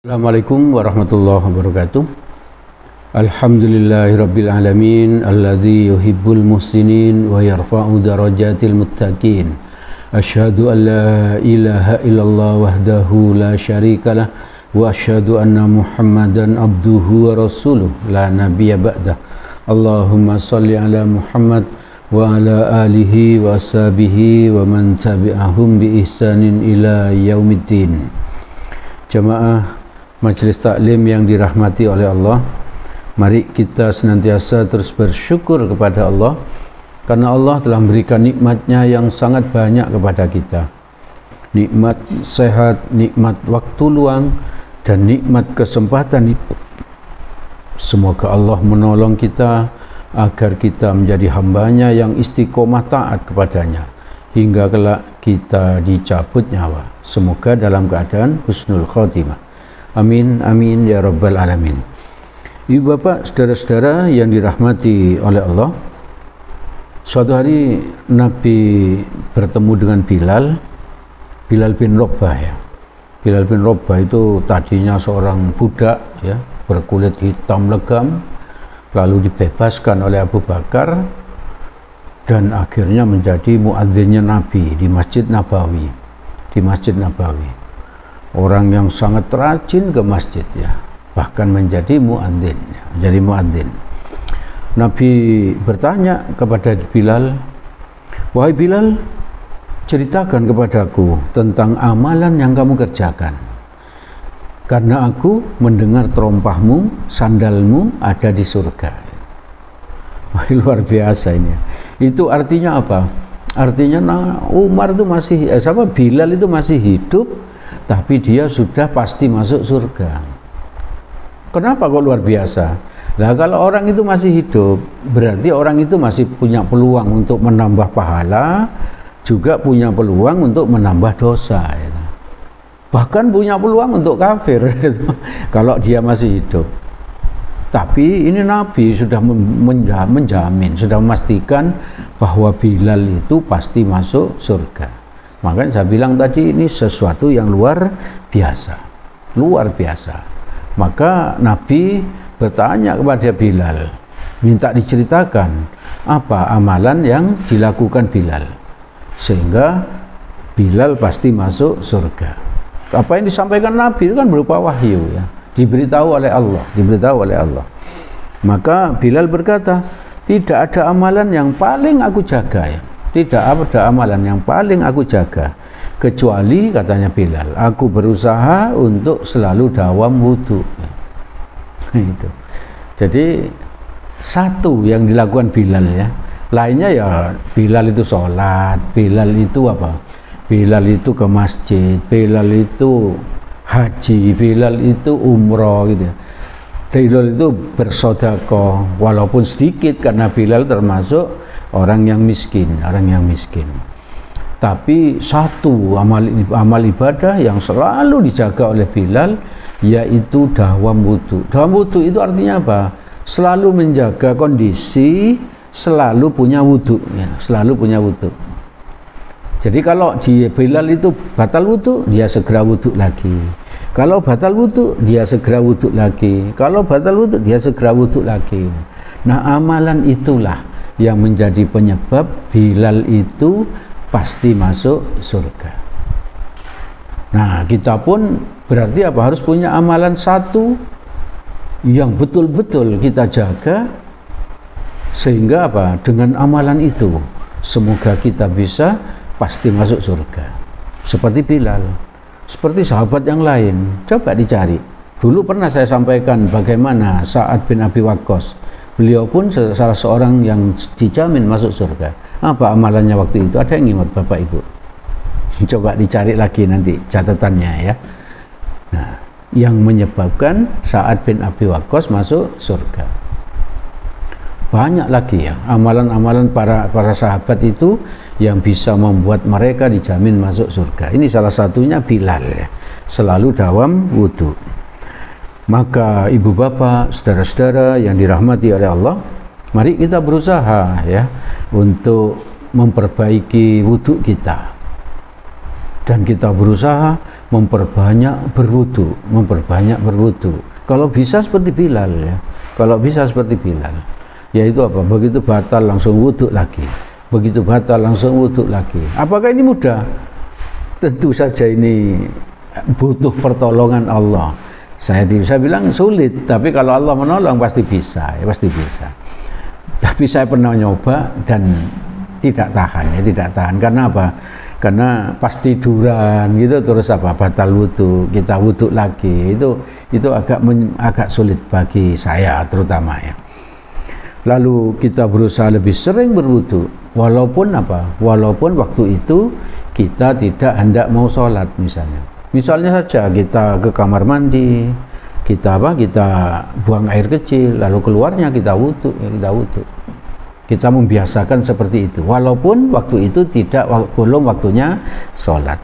Assalamualaikum warahmatullahi wabarakatuh. Alhamdulillahirabbil alamin alladzi yuhibbul muhsinin wa yarfa'u darajatil muttaqin. Asyhadu an la ilaha illallah wahdahu la syarikalah wa asyhadu anna Muhammadan abduhu wa rasuluh la nabiyya ba'dah. Allahumma shalli ala Muhammad wa ala alihi wa ashabihi wa man tabi'ahum bi ihsanin ila yaumiddin. Jamaah Majelis Taklim yang dirahmati oleh Allah, mari kita senantiasa terus bersyukur kepada Allah karena Allah telah memberikan nikmatnya yang sangat banyak kepada kita. Nikmat sehat, nikmat waktu luang, dan nikmat kesempatan itu. Semoga Allah menolong kita agar kita menjadi hambanya yang istiqomah taat kepadanya hingga kelak kita dicabut nyawa. Semoga dalam keadaan husnul khotimah. Amin, amin, ya rabbal alamin. Ibu bapak, saudara-saudara yang dirahmati oleh Allah, suatu hari Nabi bertemu dengan Bilal bin Rabah ya. Bilal bin Rabah itu tadinya seorang budak ya, berkulit hitam legam, lalu dibebaskan oleh Abu Bakar dan akhirnya menjadi muadzinnya Nabi di Masjid Nabawi. Orang yang sangat rajin ke masjid ya, bahkan menjadi muadzin ya, Nabi bertanya kepada Bilal, "Wahai Bilal, ceritakan kepadaku tentang amalan yang kamu kerjakan, karena aku mendengar terompahmu, sandalmu ada di surga." Wah, luar biasa ini. Itu artinya apa? Artinya Umar itu Bilal itu masih hidup, tapi dia sudah pasti masuk surga. Kenapa kok luar biasa? Nah, kalau orang itu masih hidup, berarti orang itu masih punya peluang untuk menambah pahala, juga punya peluang untuk menambah dosa ya. Bahkan punya peluang untuk kafir kalau dia masih hidup. Tapi ini Nabi sudah menjamin, sudah memastikan bahwa Bilal itu pasti masuk surga. Makanya saya bilang tadi ini sesuatu yang luar biasa. Maka Nabi bertanya kepada Bilal, minta diceritakan apa amalan yang dilakukan Bilal sehingga Bilal pasti masuk surga. Apa yang disampaikan Nabi itu kan berupa wahyu ya, diberitahu oleh Allah. Maka Bilal berkata, tidak ada amalan yang paling aku jaga ya. Tidak ada amalan yang paling aku jaga kecuali, katanya Bilal, aku berusaha untuk selalu dawam wudu. Itu. Jadi satu yang dilakukan Bilal ya. Lainnya ya Bilal itu sholat, Bilal itu apa? Bilal itu ke masjid, Bilal itu haji, Bilal itu umroh gitu. Bilal itu bersedekah walaupun sedikit karena Bilal termasuk orang yang miskin. Tapi satu amal ibadah yang selalu dijaga oleh Bilal yaitu dawam wudu. Dawam wudu itu artinya apa? Selalu menjaga kondisi, selalu punya wudu ya, Jadi kalau di Bilal itu batal wudu, dia segera wudu lagi. Kalau batal wudu, dia segera wudu lagi. Kalau batal wudu, dia segera wudu lagi. Nah, amalan itulah yang menjadi penyebab Bilal itu pasti masuk surga. Nah, kita pun berarti apa? Harus punya amalan satu yang betul-betul kita jaga sehingga apa? Dengan amalan itu semoga kita bisa pasti masuk surga. Seperti Bilal, seperti sahabat yang lain. Coba dicari. Dulu pernah saya sampaikan bagaimana Sa'ad bin Abi Waqqas. Beliau pun salah seorang yang dijamin masuk surga. Apa amalannya waktu itu? Ada yang ingat Bapak Ibu? Coba dicari lagi nanti catatannya ya. Nah, yang menyebabkan Sa'ad bin Abi Waqqas masuk surga. Banyak lagi ya amalan-amalan para sahabat itu yang bisa membuat mereka dijamin masuk surga. Ini salah satunya Bilal ya. Selalu dawam wudu. Maka ibu bapak, saudara-saudara yang dirahmati oleh Allah, mari kita berusaha ya untuk memperbaiki wudhu kita. dan kita berusaha memperbanyak berwudu. Kalau bisa seperti Bilal ya. Kalau bisa seperti Bilal. Yaitu apa? Begitu batal langsung wudu lagi. Begitu batal langsung wudu lagi. Apakah ini mudah? Tentu saja ini butuh pertolongan Allah. Saya bilang sulit, tapi kalau Allah menolong pasti bisa, ya pasti bisa. Tapi saya pernah nyoba dan tidak tahan. Karena apa? Karena pas tiduran gitu terus apa? Batal wudu, kita wudu lagi. Itu agak sulit bagi saya terutama ya. Lalu kita berusaha lebih sering berwudu, walaupun apa? Walaupun waktu itu kita tidak hendak mau sholat misalnya. Misalnya saja kita ke kamar mandi, kita buang air kecil, lalu keluarnya kita wudu, Kita membiasakan seperti itu, walaupun waktu itu belum waktunya sholat.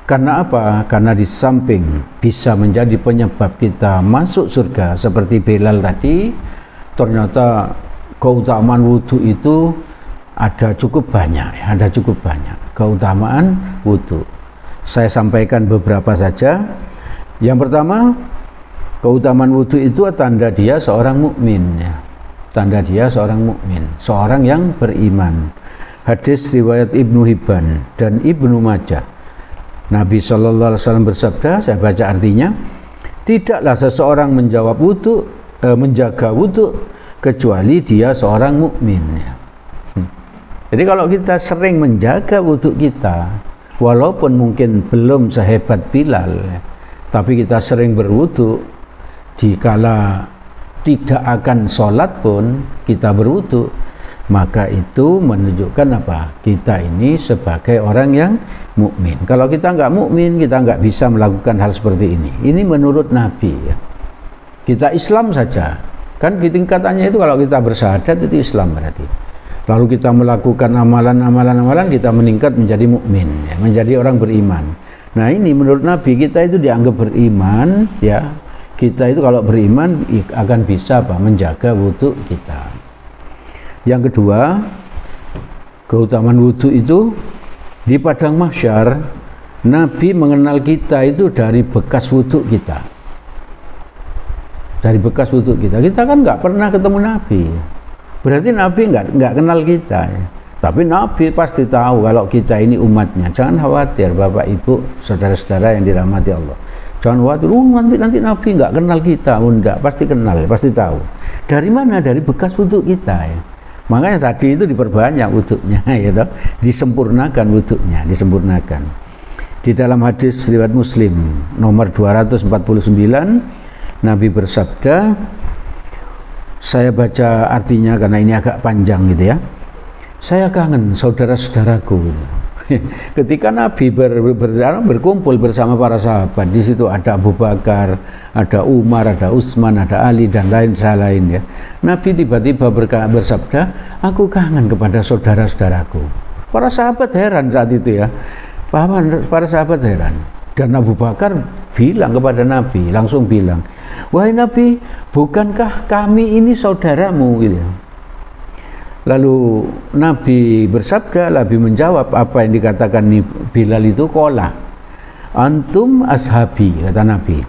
Karena apa? Karena di samping bisa menjadi penyebab kita masuk surga seperti Bilal tadi, ternyata keutamaan wudu itu ada cukup banyak keutamaan wudu. Saya sampaikan beberapa saja. Yang pertama, keutamaan wudu itu tanda dia seorang mukmin ya. Tanda dia seorang mukmin, seorang yang beriman. Hadis riwayat Ibnu Hibban dan Ibnu Majah. Nabi sallallahu alaihi wasallam bersabda, saya baca artinya, tidaklah seseorang menjaga wudu kecuali dia seorang mukmin ya. Jadi kalau kita sering menjaga wudu kita, walaupun mungkin belum sehebat Bilal ya, tapi kita sering berwudu, dikala tidak akan sholat pun kita berwudu, maka itu menunjukkan apa? Kita ini sebagai orang yang mukmin. Kalau kita nggak mukmin, kita nggak bisa melakukan hal seperti ini. Ini menurut Nabi ya. Kita Islam saja, kan tingkatannya itu kalau kita bersyahadat itu Islam berarti. Lalu kita melakukan amalan-amalan, kita meningkat menjadi mukmin, ya, menjadi orang beriman. Nah ini menurut Nabi kita itu dianggap beriman ya. Kita itu kalau beriman akan bisa menjaga wudu kita. Yang kedua, keutamaan wudu itu di padang mahsyar, Nabi mengenal kita itu dari bekas wudu kita. Dari bekas wudu kita. Kita kan nggak pernah ketemu Nabi. Berarti Nabi nggak kenal kita. Ya. Tapi Nabi pasti tahu kalau kita ini umatnya. Jangan khawatir Bapak Ibu, saudara-saudara yang dirahmati Allah. Jangan khawatir, nanti Nabi nggak kenal kita. Enggak, pasti kenal, pasti tahu. Dari mana? Dari bekas wudu kita ya. Makanya tadi itu diperbanyak wudunya ya, disempurnakan wudunya, disempurnakan. Di dalam hadis riwayat Muslim nomor 249, Nabi bersabda, saya baca artinya karena ini agak panjang gitu ya. Saya kangen saudara-saudaraku. Ketika Nabi berkumpul bersama para sahabat, di situ ada Abu Bakar, ada Umar, ada Utsman, ada Ali dan lain ya. Nabi tiba-tiba bersabda, aku kangen kepada saudara-saudaraku. Para sahabat heran saat itu ya. Para sahabat heran. Dan Abu Bakar bilang kepada Nabi, langsung bilang, wahai Nabi, bukankah kami ini saudaramu gitu. Lalu Nabi bersabda, Nabi menjawab apa yang dikatakan Bilal itu, qala antum ashabi, kata Nabi,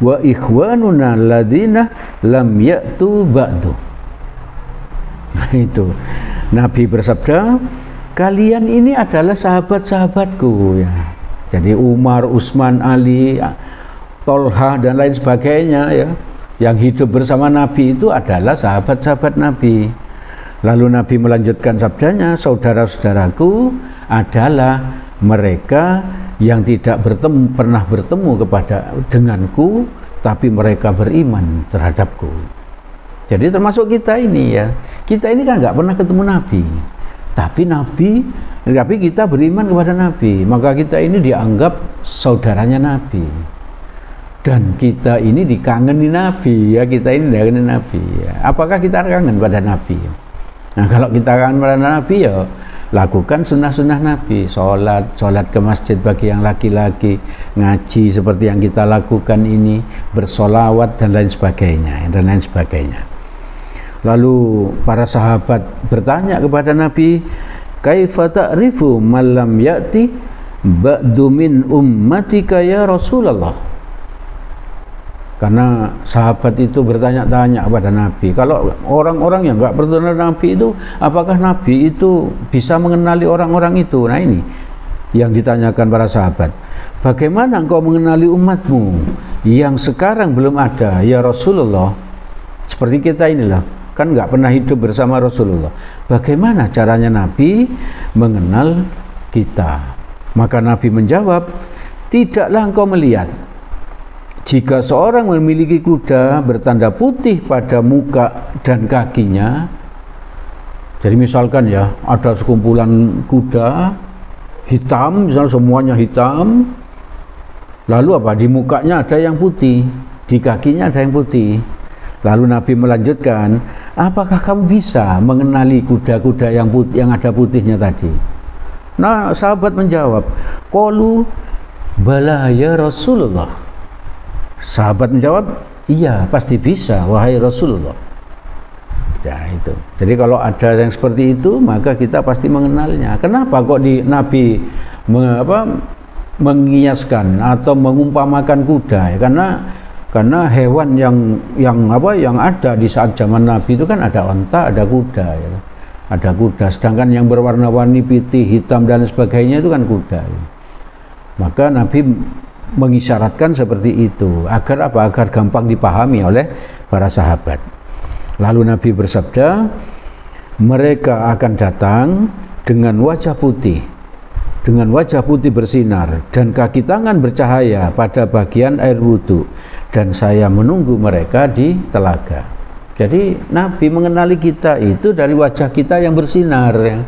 wa ikhwanuna alladzina lam ya'tu ba'du. Nah itu Nabi bersabda, kalian ini adalah sahabat-sahabatku ya. Jadi Umar, Utsman, Ali, Tolha dan lain sebagainya ya, yang hidup bersama Nabi itu adalah sahabat-sahabat Nabi. Lalu Nabi melanjutkan sabdanya, saudara-saudaraku adalah mereka yang tidak pernah bertemu denganku, tapi mereka beriman terhadapku. Jadi termasuk kita ini ya. Kita ini kan nggak pernah ketemu Nabi, tapi kita beriman kepada Nabi. Maka kita ini dianggap saudaranya Nabi. Dan kita ini dikangeni Nabi ya. Kita ini dikangeni Nabi ya. Apakah kita kangen pada Nabi? Nah kalau kita kangen pada Nabi ya lakukan sunnah-sunnah Nabi, sholat ke masjid bagi yang laki-laki, ngaji seperti yang kita lakukan ini, bersolawat dan lain sebagainya. Lalu para sahabat bertanya kepada Nabi, kaifa ta'rifu man lam ya'ti ba'du min ummatika ya Rasulullah. Karena sahabat itu bertanya-tanya kepada Nabi, kalau orang-orang yang enggak bertemu Nabi itu, apakah Nabi itu bisa mengenali orang-orang itu? Nah, ini yang ditanyakan para sahabat. Bagaimana engkau mengenali umatmu yang sekarang belum ada ya Rasulullah? Seperti kita inilah, kan enggak pernah hidup bersama Rasulullah. Bagaimana caranya Nabi mengenal kita? Maka Nabi menjawab, tidaklah engkau melihat jika seorang memiliki kuda bertanda putih pada muka dan kakinya. Jadi misalkan ya, ada sekumpulan kuda hitam, misalnya semuanya hitam, lalu apa, di mukanya ada yang putih, di kakinya ada yang putih. Lalu Nabi melanjutkan, apakah kamu bisa mengenali kuda-kuda yang ada putihnya tadi? Nah, sahabat menjawab, qalu bala ya Rasulullah. Sahabat menjawab, iya pasti bisa wahai Rasulullah. Ya itu. Jadi kalau ada yang seperti itu, maka kita pasti mengenalnya. Kenapa kok Nabi mengiaskan atau mengumpamakan kuda? Ya, karena hewan yang ada di saat zaman Nabi itu kan ada onta, ada kuda, ya. Ada kuda. Sedangkan yang berwarna-warni putih, hitam dan sebagainya itu kan kuda. Ya. Maka Nabi mengisyaratkan seperti itu agar apa? Agar gampang dipahami oleh para sahabat. Lalu Nabi bersabda, mereka akan datang dengan wajah putih bersinar dan kaki tangan bercahaya pada bagian air wudhu, dan saya menunggu mereka di telaga. Jadi Nabi mengenali kita itu dari wajah kita yang bersinar, ya.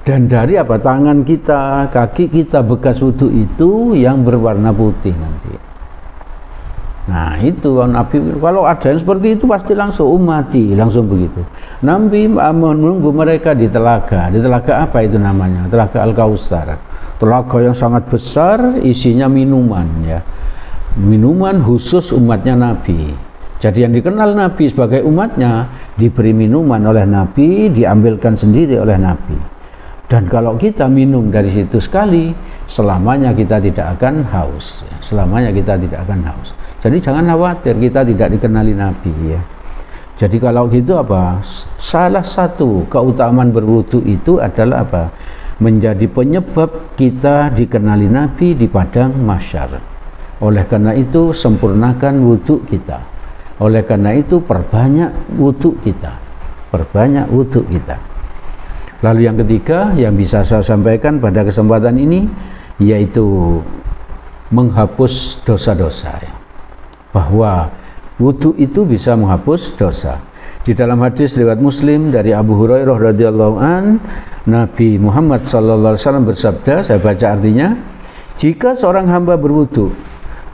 Dan dari apa, tangan kita, kaki kita bekas wudhu itu yang berwarna putih nanti. Nah itu Nabi, kalau ada yang seperti itu pasti langsung umati, langsung begitu. Nabi menunggu mereka di telaga. Di telaga apa itu namanya? Telaga Al-Kautsar. Telaga yang sangat besar, isinya minuman, ya. Minuman khusus umatnya Nabi. Jadi yang dikenal Nabi sebagai umatnya diberi minuman oleh Nabi, diambilkan sendiri oleh Nabi. Dan kalau kita minum dari situ sekali, selamanya kita tidak akan haus. Selamanya kita tidak akan haus. Jadi jangan khawatir kita tidak dikenali Nabi, ya. Jadi kalau gitu apa? Salah satu keutamaan berwudu itu adalah apa? Menjadi penyebab kita dikenali Nabi di padang mahsyar. Oleh karena itu sempurnakan wudu kita. Oleh karena itu perbanyak wudu kita. Perbanyak wudu kita. Lalu yang ketiga yang bisa saya sampaikan pada kesempatan ini, yaitu menghapus dosa-dosa, ya. Bahwa wudu itu bisa menghapus dosa. Di dalam hadis riwayat Muslim dari Abu Hurairah radhiyallahu an, Nabi Muhammad sallallahu alaihi wasallam bersabda, saya baca artinya, jika seorang hamba berwudu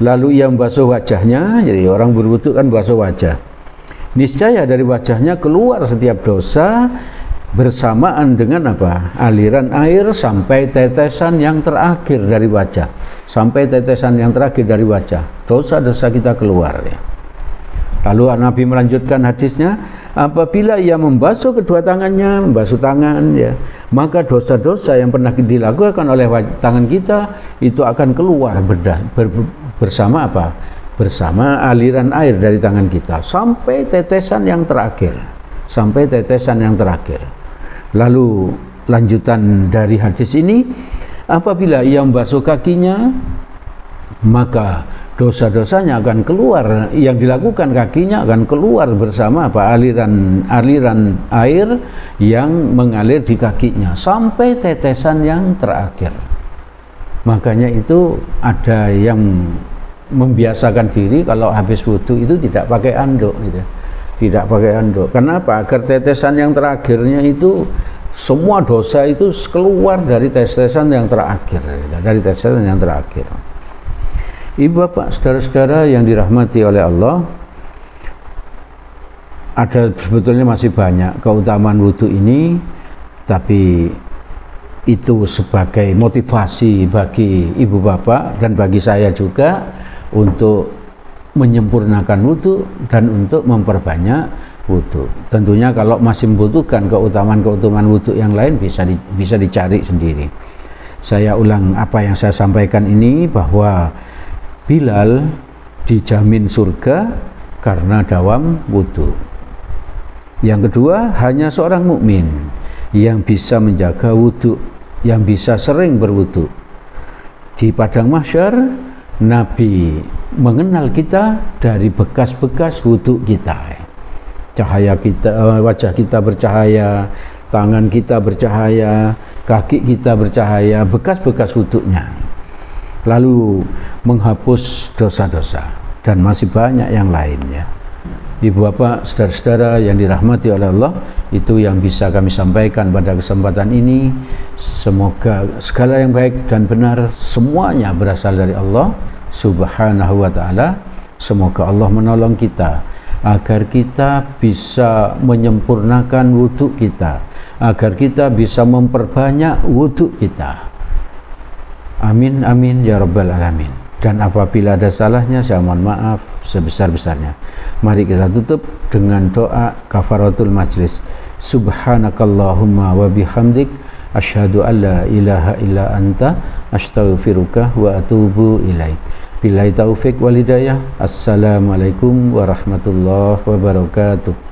lalu ia membasuh wajahnya, jadi orang berwudu kan basuh wajah, niscaya dari wajahnya keluar setiap dosa bersamaan dengan apa? Aliran air sampai tetesan yang terakhir dari wajah. Sampai tetesan yang terakhir dari wajah. Dosa-dosa kita keluar, ya. Lalu Nabi melanjutkan hadisnya, apabila ia membasuh kedua tangannya, membasuh tangan, ya, maka dosa-dosa yang pernah dilakukan oleh tangan kita itu akan keluar bersama apa? Bersama aliran air dari tangan kita sampai tetesan yang terakhir. Sampai tetesan yang terakhir. Lalu lanjutan dari hadis ini, apabila ia membasuh kakinya, maka dosa-dosanya akan keluar, yang dilakukan kakinya akan keluar bersama apa? Aliran air yang mengalir di kakinya sampai tetesan yang terakhir. Makanya itu ada yang membiasakan diri kalau habis wudu itu tidak pakai anduk, gitu. Tidak pakai anduk. Kenapa? Agar tetesan yang terakhirnya itu semua dosa itu keluar dari tetesan yang terakhir, dari tetesan yang terakhir. Ibu bapak, saudara-saudara yang dirahmati oleh Allah, ada sebetulnya masih banyak keutamaan wudu ini, tapi itu sebagai motivasi bagi ibu bapak dan bagi saya juga untuk menyempurnakan wudu dan untuk memperbanyak wudu. Tentunya kalau masih membutuhkan keutamaan-keutamaan wudu yang lain bisa dicari sendiri. Saya ulang apa yang saya sampaikan ini, bahwa Bilal dijamin surga karena dawam wudu. Yang kedua, hanya seorang mukmin yang bisa menjaga wudu, yang bisa sering berwudu. Di padang mahsyar, Nabi mengenal kita dari bekas-bekas wudu kita. Cahaya kita, wajah kita bercahaya, tangan kita bercahaya, kaki kita bercahaya, bekas-bekas wudunya. Lalu menghapus dosa-dosa dan masih banyak yang lainnya. Ibu bapak, saudara-saudara yang dirahmati oleh Allah, itu yang bisa kami sampaikan pada kesempatan ini. Semoga segala yang baik dan benar semuanya berasal dari Allah Subhanahu wa ta'ala. Semoga Allah menolong kita agar kita bisa menyempurnakan wudhu kita, agar kita bisa memperbanyak wudhu kita. Amin amin ya rabbal alamin. Dan apabila ada salahnya, saya mohon maaf sebesar-besarnya. Mari kita tutup dengan doa kafaratul majlis. Subhanakallahumma wa bihamdik, asyhadu an la ilaha illa anta, astaghfiruka wa atubu ilaik. Billahi taufik wal hidayah. Assalamualaikum warahmatullahi wabarakatuh.